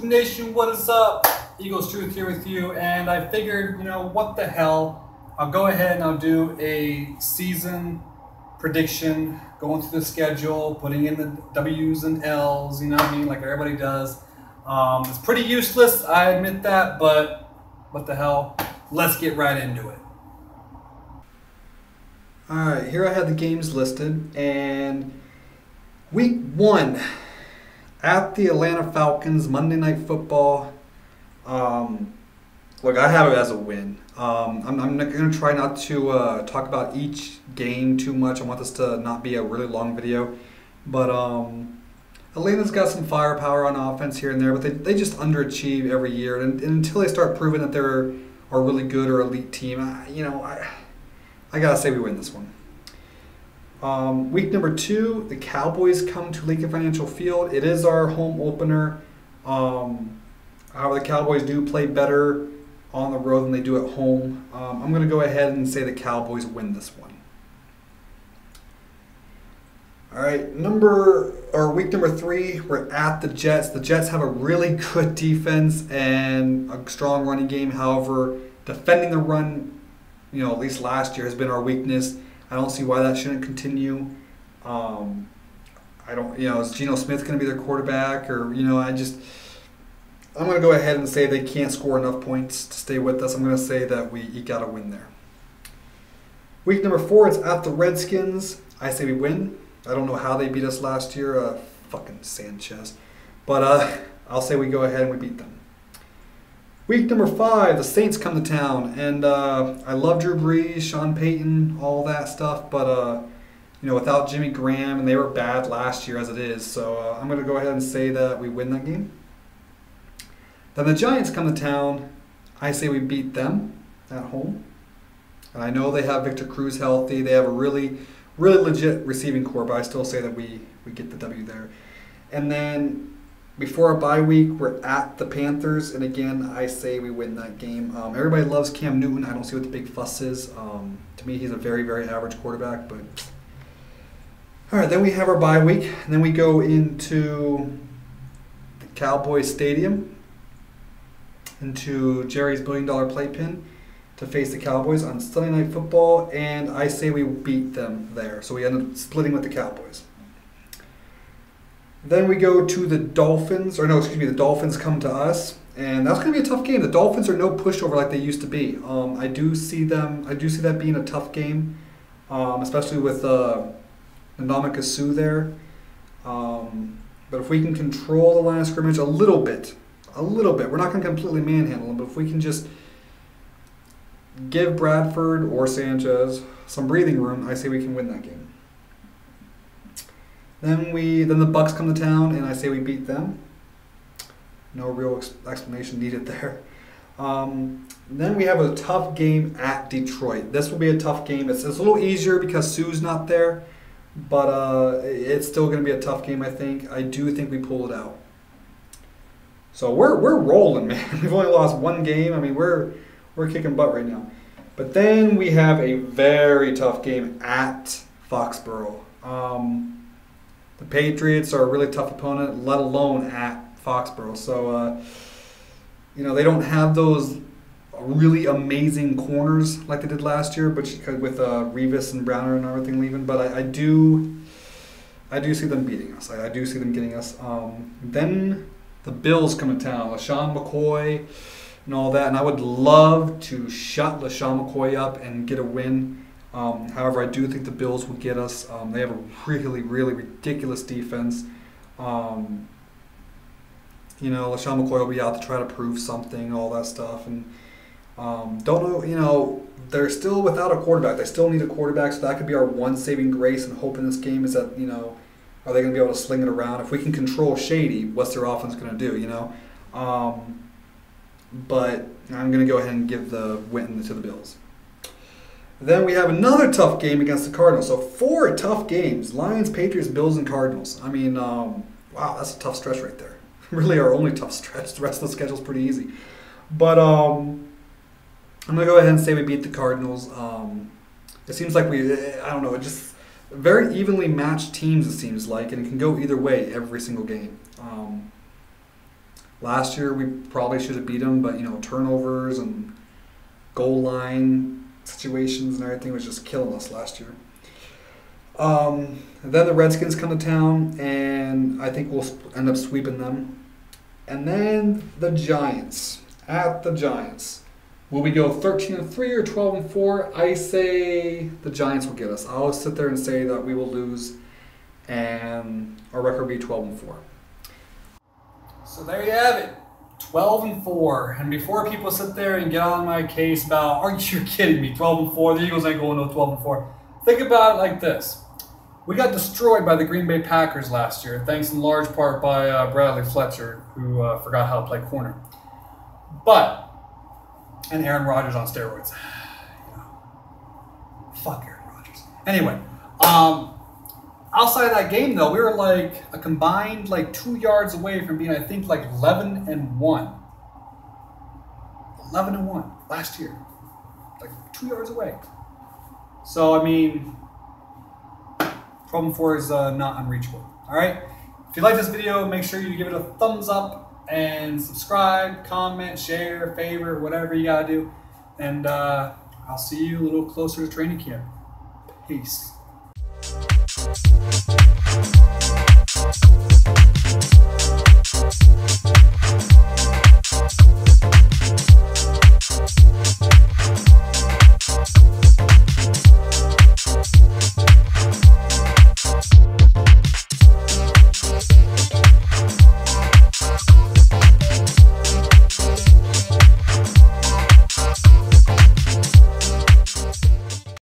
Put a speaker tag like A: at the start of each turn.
A: YouTube Nation, what is up? Eagles Truth here with you, and I figured, what the hell? I'll go ahead and I'll do a season prediction, going through the schedule, putting in the W's and L's, you know what I mean, like everybody does. It's pretty useless, I admit that, but what the hell? Let's get right into it. Alright, here I have the games listed, and week 1 at the Atlanta Falcons, Monday Night Football. Look, I have it as a win. I'm going to try not to talk about each game too much. I want this to not be a really long video. But Atlanta's got some firepower on offense here and there, but they just underachieve every year. And until they start proving that they're a really good or elite team, I got to say we win this one. Week number 2, the Cowboys come to Lincoln Financial Field. It is our home opener. However, the Cowboys do play better on the road than they do at home. I'm going to go ahead and say the Cowboys win this one. All right, week number 3, we're at the Jets. The Jets have a really good defense and a strong running game. However, defending the run, at least last year, has been our weakness. I don't see why that shouldn't continue. Is Geno Smith going to be their quarterback? Or, I'm going to go ahead and say they can't score enough points to stay with us. I'm going to say that we eke out a win there. Week number 4, it's at the Redskins. I say we win. I don't know how they beat us last year. Fucking Sanchez. But I'll say we go ahead and we beat them. Week number 5, the Saints come to town, and I love Drew Brees, Sean Payton, all that stuff, but without Jimmy Graham, and they were bad last year as it is, so I'm going to go ahead and say that we win that game. Then the Giants come to town. I say we beat them at home, and I know they have Victor Cruz healthy. They have a really, really legit receiving core, but I still say that we get the W there. And then before our bye week, we're at the Panthers, and again, I say we win that game. Everybody loves Cam Newton. I don't see what the big fuss is. To me, he's a very, very average quarterback. But all right, then we have our bye week, and then we go into the Cowboys Stadium, into Jerry's $1 billion playpen to face the Cowboys on Sunday Night Football, and I say we beat them there. So we end up splitting with the Cowboys. Then we go to the Dolphins, the Dolphins come to us, and that's going to be a tough game. The Dolphins are no pushover like they used to be. I do see that being a tough game, especially with Ndamukong Suh there. But if we can control the line of scrimmage a little bit, we're not going to completely manhandle them, but if we can just give Bradford or Sanchez some breathing room, I say we can win that game. Then the Bucks come to town, and I say we beat them. No real explanation needed there. Then we have a tough game at Detroit. This will be a tough game. It's a little easier because Sue's not there, but it's still going to be a tough game, I think. I do think we pull it out. So we're rolling, man. We've only lost one game. I mean, we're kicking butt right now. But then we have a very tough game at Foxborough. The Patriots are a really tough opponent, let alone at Foxborough. So, they don't have those really amazing corners like they did last year, but with Revis and Browner and everything leaving. But I do see them beating us. I do see them getting us. Then the Bills come to town, LaShawn McCoy and all that. And I would love to shut LaShawn McCoy up and get a win. However, I do think the Bills will get us. They have a really, really ridiculous defense. LaShawn McCoy will be out to try to prove something, all that stuff. And don't know, they're still without a quarterback. They still need a quarterback, so that could be our one saving grace and hope in this game is that, are they going to be able to sling it around? If we can control Shady, what's their offense going to do, But I'm going to go ahead and give the win to the Bills. Then we have another tough game against the Cardinals. So 4 tough games. Lions, Patriots, Bills, and Cardinals. I mean, wow, that's a tough stretch right there. Really our only tough stretch. The rest of the schedule is pretty easy. But I'm going to go ahead and say we beat the Cardinals. It seems like just very evenly matched teams, it seems like, and it can go either way every single game. Last year we probably should have beat them, but turnovers and goal line situations and everything was just killing us last year. Then the Redskins come to town, and I think we'll end up sweeping them. And then the Giants at the Giants. Will we go 13-3 or 12-4? I say the Giants will get us. I'll sit there and say that we will lose, and our record will be 12-4. So there you have it, 12-4. And before people sit there and get on my case about, are you kidding me, 12-4? The Eagles ain't going to 12-4. Think about it like this. We got destroyed by the Green Bay Packers last year, thanks in large part by Bradley Fletcher, who forgot how to play corner. And Aaron Rodgers on steroids. Fuck Aaron Rodgers. Anyway, outside of that game, though, we were like a combined 2 yards away from being, I think, 11-1. 11-1 last year. 2 yards away. So, I mean, 12-4 is not unreachable. All right? If you like this video, make sure you give it a thumbs up and subscribe, comment, share, favorite, whatever you got to do. And I'll see you a little closer to training camp. Peace.